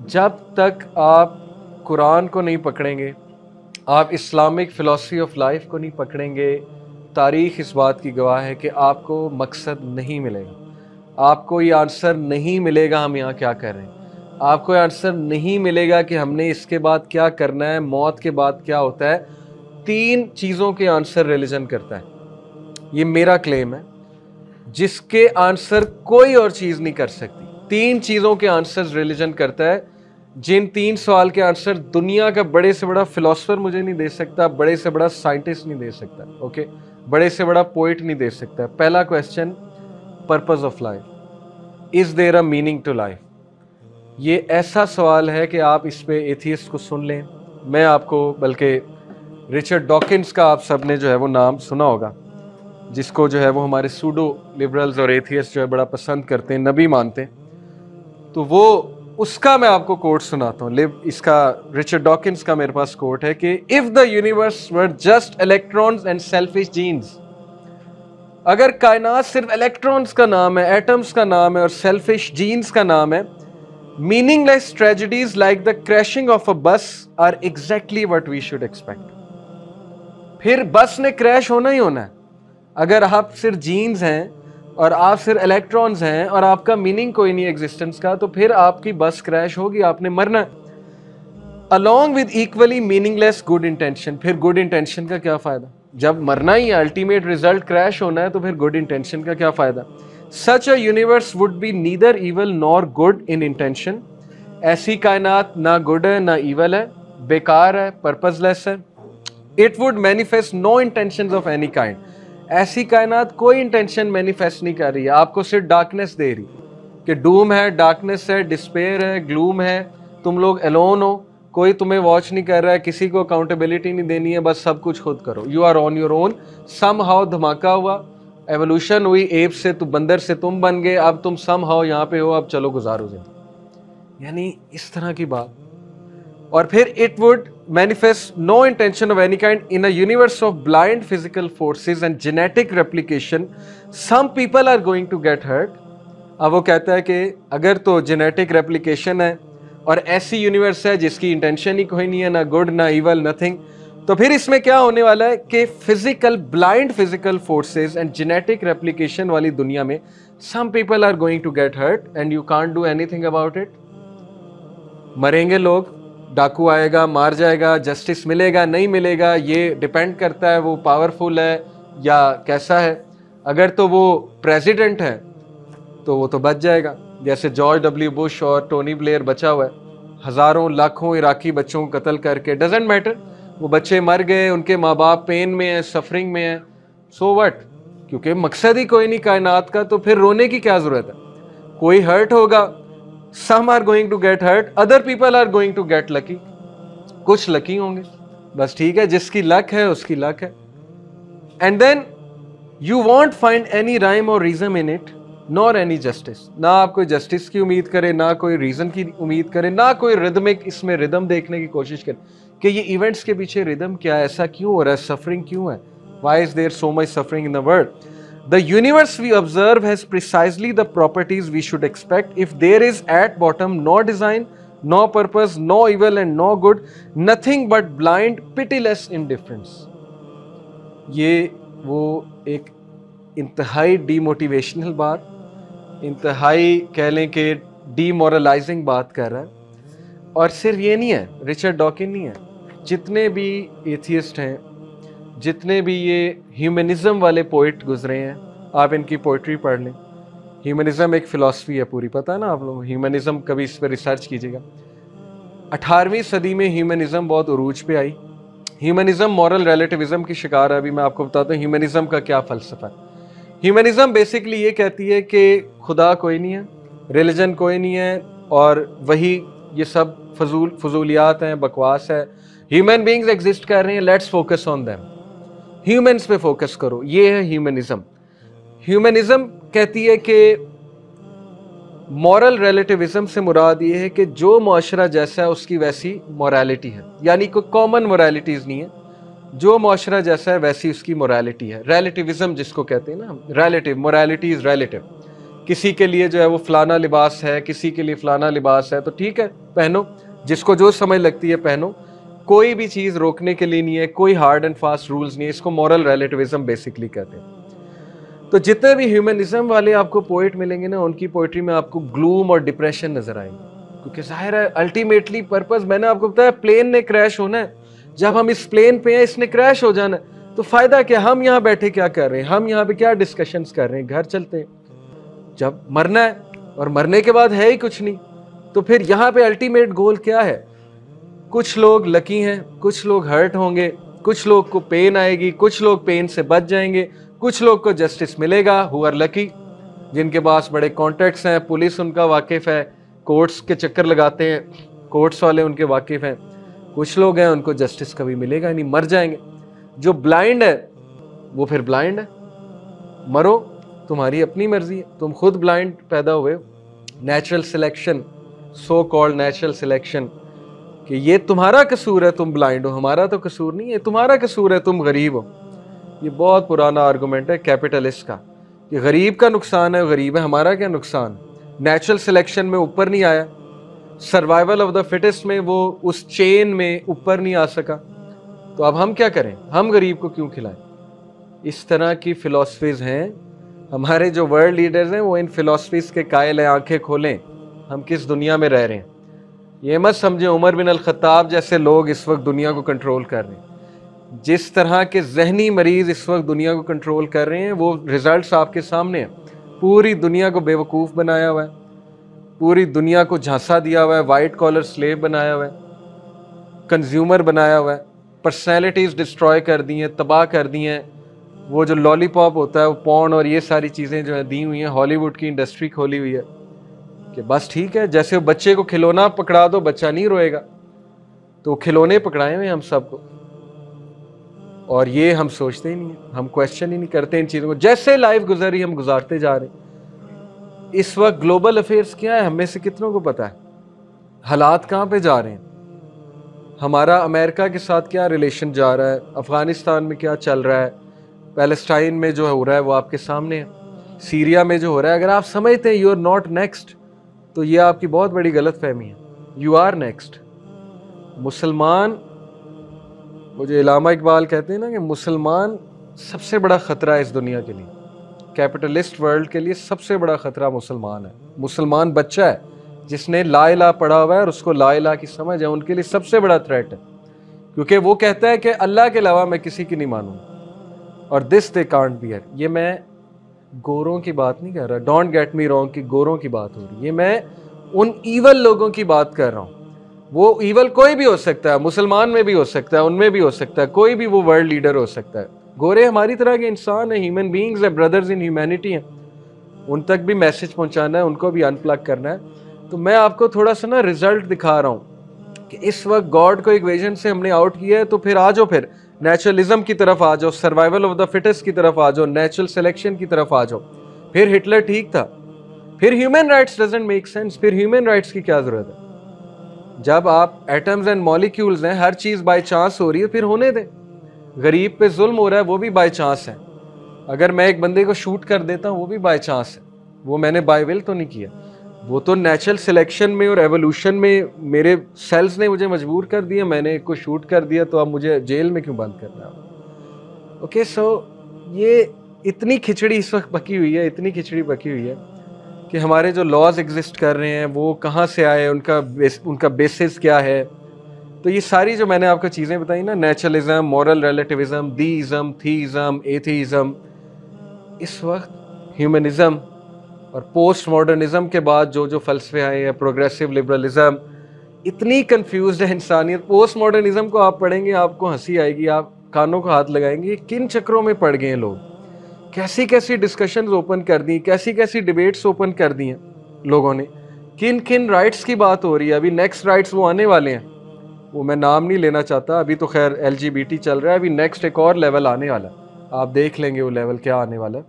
जब तक आप कुरान को नहीं पकड़ेंगे, आप इस्लामिक फ़िलॉसफी ऑफ लाइफ को नहीं पकड़ेंगे, तारीख़ इस बात की गवाह है कि आपको मकसद नहीं मिलेगा। आपको ये आंसर नहीं मिलेगा हम यहाँ क्या कर रहे हैं। आपको ये आंसर नहीं मिलेगा कि हमने इसके बाद क्या करना है, मौत के बाद क्या होता है। 3 चीज़ों के आंसर रिलीजन करता है। ये मेरा क्लेम है, जिसके आंसर कोई और चीज़ नहीं कर सकती। 3 चीज़ों के आंसर रिलीजन करता है, जिन 3 सवाल के आंसर दुनिया का बड़े से बड़ा फिलोसफर मुझे नहीं दे सकता, बड़े से बड़ा साइंटिस्ट नहीं दे सकता, ओके, बड़े से बड़ा पोइट नहीं दे सकता। पहला question, purpose of life, is there a meaning to life. ये ऐसा सवाल है कि आप इस पे एथियस्ट को सुन लें। मैं आपको बल्कि रिचर्ड डॉकिंस का आप सब ने जो है वो नाम सुना होगा, जिसको जो है वो हमारे सूडो लिबरल्स और एथियस्ट जो है बड़ा पसंद करते हैं, नबी मानते हैं। तो वो उसका मैं आपको कोट सुनाता हूँ। इसका रिचर्ड डॉकिंस का मेरे पास कोट है कि if the universe were just electrons and selfish genes, अगर कायनात सिर्फ इलेक्ट्रॉन्स का नाम है, एटम्स का नाम है और सेल्फिश जीन्स का नाम है, meaningless tragedies like the crashing of a bus are exactly what we should expect. फिर बस ने क्रैश होना ही होना है। अगर आप सिर्फ जीन्स हैं और आप सिर्फ इलेक्ट्रॉन्स हैं और आपका मीनिंग कोई नहीं एग्जिस्टेंस का, तो फिर आपकी बस क्रैश होगी, आपने मरना। Along with equally meaningless good intention, फिर गुड इंटेंशन का क्या फायदा? जब मरना ही है, अल्टीमेट रिजल्ट क्रैश होना है, तो फिर गुड इंटेंशन का क्या फायदा? Such a universe would be neither evil nor good in intention. ऐसी कायनात ना गुड है ना इवल है, बेकार है, पर्पसलेस है। It would manifest no intentions of any kind. ऐसी कायनात कोई इंटेंशन मैनिफेस्ट नहीं कर रही है, आपको सिर्फ डार्कनेस दे रही कि डूम है, डार्कनेस है, डिस्पेयर है, ग्लूम है, तुम लोग एलोन हो, कोई तुम्हें वॉच नहीं कर रहा है, किसी को अकाउंटेबिलिटी नहीं देनी है, बस सब कुछ खुद करो, you are on your own. Somehow धमाका हुआ, एवोल्यूशन हुई, एप से तो बंदर से तुम बन गए, अब तुम सम हाउ यहाँ पे हो, अब चलो गुजारो जिंदगी। यानी इस तरह की बात। और फिर it would manifest no intention of any kind in a universe of blind physical forces and genetic replication. Some people are going to get hurt. अब वो कहता है कि अगर तो जेनेटिक रेप्लिकेशन है और ऐसी यूनिवर्स है जिसकी इंटेंशन ही कोई नहीं है, ना गुड ना इवल, नथिंग, तो फिर इसमें क्या होने वाला है कि physical blind physical forces and genetic replication वाली दुनिया में some people are going to get hurt and you can't do anything about it. मरेंगे लोग, डाकू आएगा, मार जाएगा, जस्टिस मिलेगा नहीं मिलेगा, ये डिपेंड करता है वो पावरफुल है या कैसा है। अगर तो वो प्रेसिडेंट है तो वो तो बच जाएगा, जैसे जॉर्ज डब्ल्यू बुश और टोनी ब्लेयर बचा हुआ है, हज़ारों लाखों इराकी बच्चों को कत्ल करके, डजेंट मैटर, वो बच्चे मर गए, उनके माँ बाप पेन में हैं, सफरिंग में हैं, सो व्हाट, क्योंकि मकसद ही कोई नहीं कायनात का, तो फिर रोने की क्या ज़रूरत है। कोई हर्ट होगा, some are going to get hurt, other people are going to get lucky. कुछ लकी होंगे, बस ठीक है, जिसकी लक है उसकी लक है। And then you won't find any rhyme or reason in it, nor any justice. ना आप कोई जस्टिस की उम्मीद करें, ना कोई रीजन की उम्मीद करें, ना कोई रिदमिक इसमें रिदम देखने की कोशिश करें कि ये इवेंट्स के पीछे रिदम क्या है, ऐसा क्यों हो रहा है, सफरिंग क्यों है, why is there so much suffering in the world. The universe we observe has precisely the properties we should expect. If there is at bottom no design, no purpose, no evil and no good, nothing but blind, pitiless indifference. ये वो एक इंतहाई demotivational बात, इंतहाई कह लें कि demoralising बात कर रहा है। और सिर्फ ये नहीं है, रिचर्ड डॉकिन नहीं है, जितने भी एथियस्ट हैं, जितने भी ये ह्यूमनिज्म वाले पोइट गुजरे हैं, आप इनकी पोइट्री पढ़ लें। ह्यूमनिज्म एक फ़िलासफ़ी है पूरी, पता है ना आप लोग, ह्यूमनिज्म कभी इस पर रिसर्च कीजिएगा। 18वीं सदी में ह्यूमनिज्म बहुत उरूज पे आई। ह्यूमनिज्म मॉरल रिलेटिविज्म की शिकार है। अभी मैं आपको बताता हूँ ह्यूमनिज्म का क्या फ़लसफ़ा है। ह्यूमनिज्म बेसिकली ये कहती है कि खुदा कोई नहीं है, रिलीजन कोई नहीं है, और वही ये सब फजूलियात हैं, बकवास है। ह्यूमन बींग्स एग्जिस्ट कर रहे हैं, let's focus on them, humans पे फोकस करो, ये है ह्यूमनिज्म। ह्यूमनिज्म कहती है कि मॉरल रिलेटिविज्म से मुराद ये है कि जो मुआशरा जैसा है उसकी वैसी मोरालिटी है, यानी कोई कॉमन मोरालिटीज़ नहीं है, जो मुआशरा जैसा है वैसी उसकी मोरालिटी है। रिलेटिविज्म जिसको कहते हैं ना, रिलेटिव मोरालिटी इज रिलेटिव, किसी के लिए जो है वो फलाना लिबास है, किसी के लिए फलाना लिबास है, तो ठीक है पहनो, जिसको जो समझ लगती है पहनो। कोई भी चीज़ रोकने के लिए नहीं है, कोई हार्ड एंड फास्ट रूल्स नहीं है। इसको मॉरल रिलेटिविज्म बेसिकली कहते हैं। तो जितने भी ह्यूमनिज्म वाले आपको पोइट मिलेंगे ना, उनकी पोइट्री में आपको ग्लूम और डिप्रेशन नजर आएंगे, क्योंकि जाहिर है अल्टीमेटली पर्पस, मैंने आपको बताया प्लेन ने क्रैश होना है। जब हम इस प्लेन पे हैं, इसने क्रैश हो जाना है, तो फायदा क्या, हम यहाँ बैठे क्या कर रहे हैं, हम यहाँ पे क्या डिस्कशंस कर रहे हैं, घर चलते हैं। जब मरना है और मरने के बाद है ही कुछ नहीं, तो फिर यहाँ पे अल्टीमेट गोल क्या है? कुछ लोग लकी हैं, कुछ लोग हर्ट होंगे, कुछ लोग को पेन आएगी, कुछ लोग पेन से बच जाएंगे, कुछ लोग को जस्टिस मिलेगा, हु आर लकी, जिनके पास बड़े कॉन्टैक्ट्स हैं, पुलिस उनका वाकिफ है, कोर्ट्स के चक्कर लगाते हैं, कोर्ट्स वाले उनके वाकिफ हैं। कुछ लोग हैं उनको जस्टिस कभी मिलेगा नहीं, मर जाएंगे। जो ब्लाइंड है वो फिर ब्लाइंड है, मरो, तुम्हारी अपनी मर्जी है, तुम खुद ब्लाइंड पैदा हुए हो। Natural selection, so called natural selection, कि ये तुम्हारा कसूर है तुम ब्लाइंड हो, हमारा तो कसूर नहीं है, तुम्हारा कसूर है तुम गरीब हो। ये बहुत पुराना आर्गूमेंट है कैपिटलिस्ट का, कि गरीब का नुकसान है, गरीब है, हमारा क्या नुकसान। नेचुरल सिलेक्शन में ऊपर नहीं आया, सर्वाइवल ऑफ द फिटेस्ट में वो उस चेन में ऊपर नहीं आ सका, तो अब हम क्या करें, हम गरीब को क्यों खिलाएं? इस तरह की फिलॉसफीज हैं। हमारे जो वर्ल्ड लीडर्स हैं वो इन फिलॉसफीज के कायल हैं। आंखें खोलें, हम किस दुनिया में रह रहे हैं। ये मत समझे उमर बिन अल खत्ताब जैसे लोग इस वक्त दुनिया को कंट्रोल कर रहे हैं। जिस तरह के जहनी मरीज इस वक्त दुनिया को कंट्रोल कर रहे हैं, वो रिजल्ट्स आपके सामने हैं। पूरी दुनिया को बेवकूफ़ बनाया हुआ है, पूरी दुनिया को झांसा दिया हुआ है, वाइट कॉलर स्लेव बनाया हुआ है, कंज्यूमर बनाया हुआ है, पर्सनैलिटीज़ डिस्ट्रॉय कर दी हैं, तबाह कर दी हैं। वो जो लॉलीपॉप होता है, वो पॉर्न और ये सारी चीज़ें जो है दी हुई हैं, हॉलीवुड की इंडस्ट्री खोली हुई है कि बस ठीक है, जैसे वो बच्चे को खिलौना पकड़ा दो बच्चा नहीं रोएगा, तो खिलौने पकड़ाए हुए हम सबको, और ये हम सोचते ही नहीं है, हम क्वेश्चन ही नहीं करते इन चीज़ों को। जैसे लाइफ गुजरी हम गुजारते जा रहे हैं। इस वक्त ग्लोबल अफेयर्स क्या है, हमें से कितनों को पता है? हालात कहाँ पे जा रहे हैं, हमारा अमेरिका के साथ क्या रिलेशन जा रहा है, अफगानिस्तान में क्या चल रहा है, पैलेस्टाइन में जो हो रहा है वो आपके सामने है, सीरिया में जो हो रहा है। अगर आप समझते हैं यू आर नॉट नेक्स्ट, तो ये आपकी बहुत बड़ी गलत फहमी है। You are next. मुसलमान, वो जो इलामा इकबाल कहते हैं ना कि मुसलमान सबसे बड़ा ख़तरा है इस दुनिया के लिए, कैपिटलिस्ट वर्ल्ड के लिए सबसे बड़ा ख़तरा मुसलमान है। मुसलमान बच्चा है जिसने ला इलाहा पढ़ा हुआ है और उसको ला इलाहा की समझ है, उनके लिए सबसे बड़ा थ्रेट है, क्योंकि वो कहता है कि अल्लाह के अलावा मैं किसी की नहीं मानूंगा, और दिस दे कांट बियर। ये मैं गोरों की बात नहीं कर रहा, डोंट गेट मी रॉन्ग कि गोरों की बात हो रही है, ये मैं उन ईवल लोगों की बात कर रहा हूँ। वो ईवल कोई भी हो सकता है, मुसलमान में भी हो सकता है, उनमें भी हो सकता है, कोई भी वो वर्ल्ड लीडर हो सकता है। गोरे हमारी तरह के इंसान है, ह्यूमन बीइंग्स है, ब्रदर्स इन ह्यूमैनिटी हैं, उन तक भी मैसेज पहुंचाना है, उनको भी अनप्लग करना है। तो मैं आपको थोड़ा सा ना रिजल्ट दिखा रहा हूँ कि इस वक्त गॉड को इक्वेशन से हमने आउट किया है, तो फिर आ जाओ, फिर नेचुरलिज्म की तरफ आ जाओ, सर्वाइवल ऑफ द फिटेस्ट की तरफ आ जाओ, नेचुरल सिलेक्शन की तरफ आ जाओ। फिर हिटलर ठीक था, फिर human rights doesn't make sense, फिर ह्यूमन राइट्स की क्या जरूरत है? जब आप एटम्स एंड मॉलिक्यूल्स हैं, हर चीज बाय चांस हो रही है, फिर होने दें। गरीब पे जुल्म हो रहा है, वो भी बाय चांस है। अगर मैं एक बंदे को शूट कर देता हूँ, वो भी बाय चांस है, वो मैंने बाय विल तो नहीं किया, वो तो नेचुरल सिलेक्शन में और एवोल्यूशन में मेरे सेल्स ने मुझे मजबूर कर दिया, मैंने एक को शूट कर दिया, तो अब मुझे जेल में क्यों बंद करना है? ओके, सो ये इतनी खिचड़ी इस वक्त पकी हुई है, इतनी खिचड़ी पकी हुई है कि हमारे जो लॉज एग्जिस्ट कर रहे हैं वो कहाँ से आए, उनका बेसिस क्या है। तो ये सारी जो मैंने आपको चीज़ें बताई ना, नेचुरलिज्म, मॉरल रिलेटिविज्म, दीइज्म, थीइज्म, एथीइज्म, इस वक्त ह्यूमनिज्म और पोस्ट मॉडर्निज्म के बाद जो जो फलसफे आए हैं, प्रोग्रेसिव लिबरलिज्म, इतनी कंफ्यूज्ड है इंसानियत। पोस्ट मॉडर्निज्म को आप पढ़ेंगे, आपको हंसी आएगी, आप कानों को हाथ लगाएंगे, किन चक्रों में पड़ गए हैं लोग, कैसी कैसी डिस्कशंस ओपन कर दी, कैसी कैसी डिबेट्स ओपन कर दी हैं लोगों ने, किन किन राइट्स की बात हो रही है। अभी नेक्स्ट राइट्स वो आने वाले हैं, वो मैं नाम नहीं लेना चाहता, अभी तो खैर LGBT चल रहा है, अभी नेक्स्ट एक और लेवल आने वाला है, आप देख लेंगे वो लेवल क्या आने वाला है।